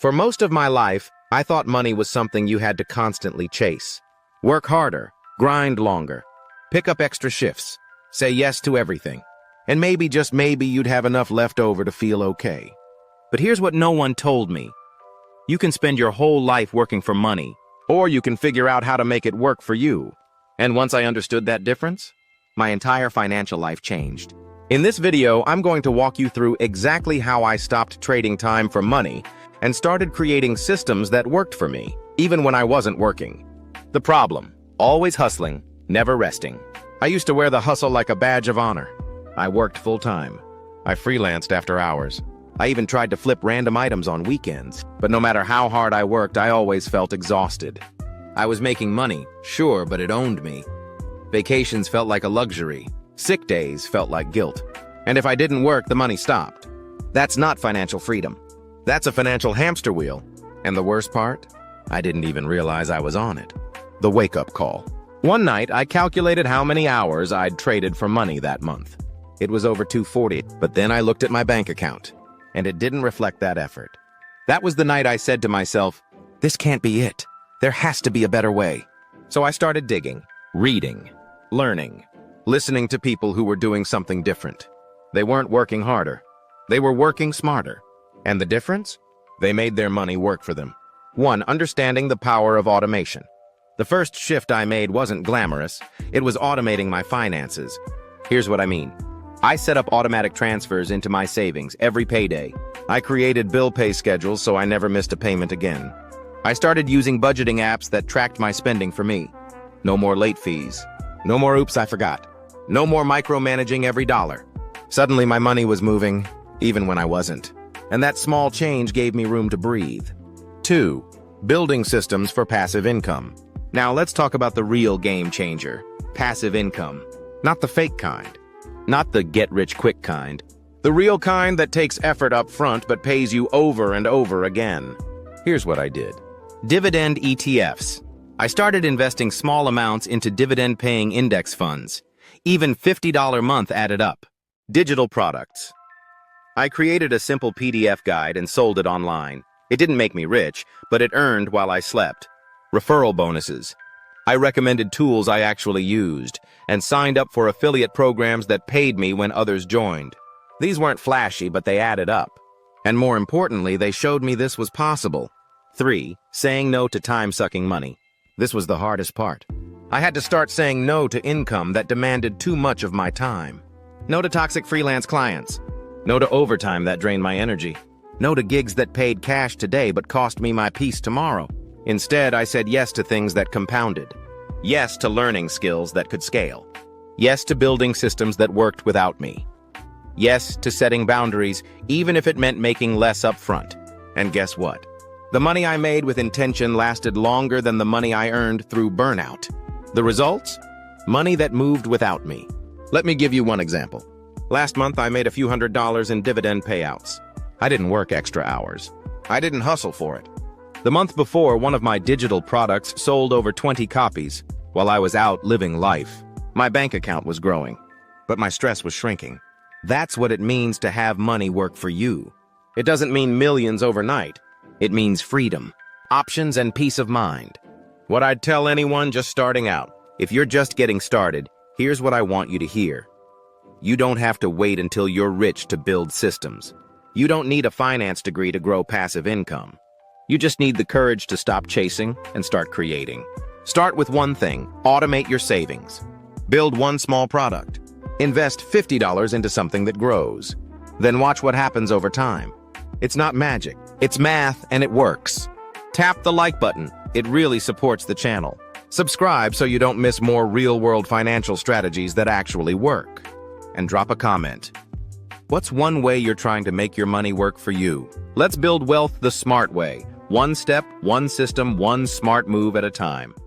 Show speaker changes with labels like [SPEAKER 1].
[SPEAKER 1] For most of my life, I thought money was something you had to constantly chase. Work harder, grind longer, pick up extra shifts, say yes to everything, and maybe, just maybe, you'd have enough left over to feel okay. But here's what no one told me. You can spend your whole life working for money, or you can figure out how to make it work for you. And once I understood that difference, my entire financial life changed. In this video, I'm going to walk you through exactly how I stopped trading time for money and started creating systems that worked for me, even when I wasn't working. The problem: always hustling, never resting. I used to wear the hustle like a badge of honor. I worked full-time. I freelanced after hours. I even tried to flip random items on weekends. But no matter how hard I worked, I always felt exhausted. I was making money, sure, but it owned me. Vacations felt like a luxury. Sick days felt like guilt. And if I didn't work, the money stopped. That's not financial freedom. That's a financial hamster wheel. And the worst part? I didn't even realize I was on it. The wake-up call. One night, I calculated how many hours I'd traded for money that month. It was over 240, but then I looked at my bank account, and it didn't reflect that effort. That was the night I said to myself, this can't be it. There has to be a better way. So I started digging, reading, learning, listening to people who were doing something different. They weren't working harder. They were working smarter. And the difference? They made their money work for them. 1. Understanding the power of automation. The first shift I made wasn't glamorous. It was automating my finances. Here's what I mean. I set up automatic transfers into my savings every payday. I created bill pay schedules so I never missed a payment again. I started using budgeting apps that tracked my spending for me. No more late fees. No more oops, I forgot. No more micromanaging every dollar. Suddenly my money was moving, even when I wasn't. And that small change gave me room to breathe. 2. Building systems for passive income. Now let's talk about the real game changer. Passive income. Not the fake kind. Not the get-rich-quick kind. The real kind that takes effort up front but pays you over and over again. Here's what I did. Dividend ETFs. I started investing small amounts into dividend-paying index funds. Even $50 a month added up. Digital products. I created a simple PDF guide and sold it online. It didn't make me rich, but it earned while I slept. Referral bonuses. I recommended tools I actually used and signed up for affiliate programs that paid me when others joined. These weren't flashy, but they added up. And more importantly, they showed me this was possible. 3. Saying no to time-sucking money. This was the hardest part. I had to start saying no to income that demanded too much of my time. No to toxic freelance clients. No to overtime that drained my energy. No to gigs that paid cash today but cost me my peace tomorrow. Instead, I said yes to things that compounded. Yes to learning skills that could scale. Yes to building systems that worked without me. Yes to setting boundaries, even if it meant making less upfront. And guess what? The money I made with intention lasted longer than the money I earned through burnout. The results? Money that moved without me. Let me give you one example. Last month, I made a few $100s in dividend payouts. I didn't work extra hours. I didn't hustle for it. The month before, one of my digital products sold over 20 copies while I was out living life. My bank account was growing, but my stress was shrinking. That's what it means to have money work for you. It doesn't mean millions overnight. It means freedom, options, and peace of mind. What I'd tell anyone just starting out: if you're just getting started, here's what I want you to hear. You don't have to wait until you're rich to build systems. You don't need a finance degree to grow passive income. You just need the courage to stop chasing and start creating. Start with one thing: automate your savings. Build one small product. Invest $50 into something that grows. Then watch what happens over time. It's not magic. It's math, and it works. Tap the like button. It really supports the channel. Subscribe so you don't miss more real-world financial strategies that actually work. And drop a comment. What's one way you're trying to make your money work for you? Let's build wealth the smart way. One step, one system, one smart move at a time.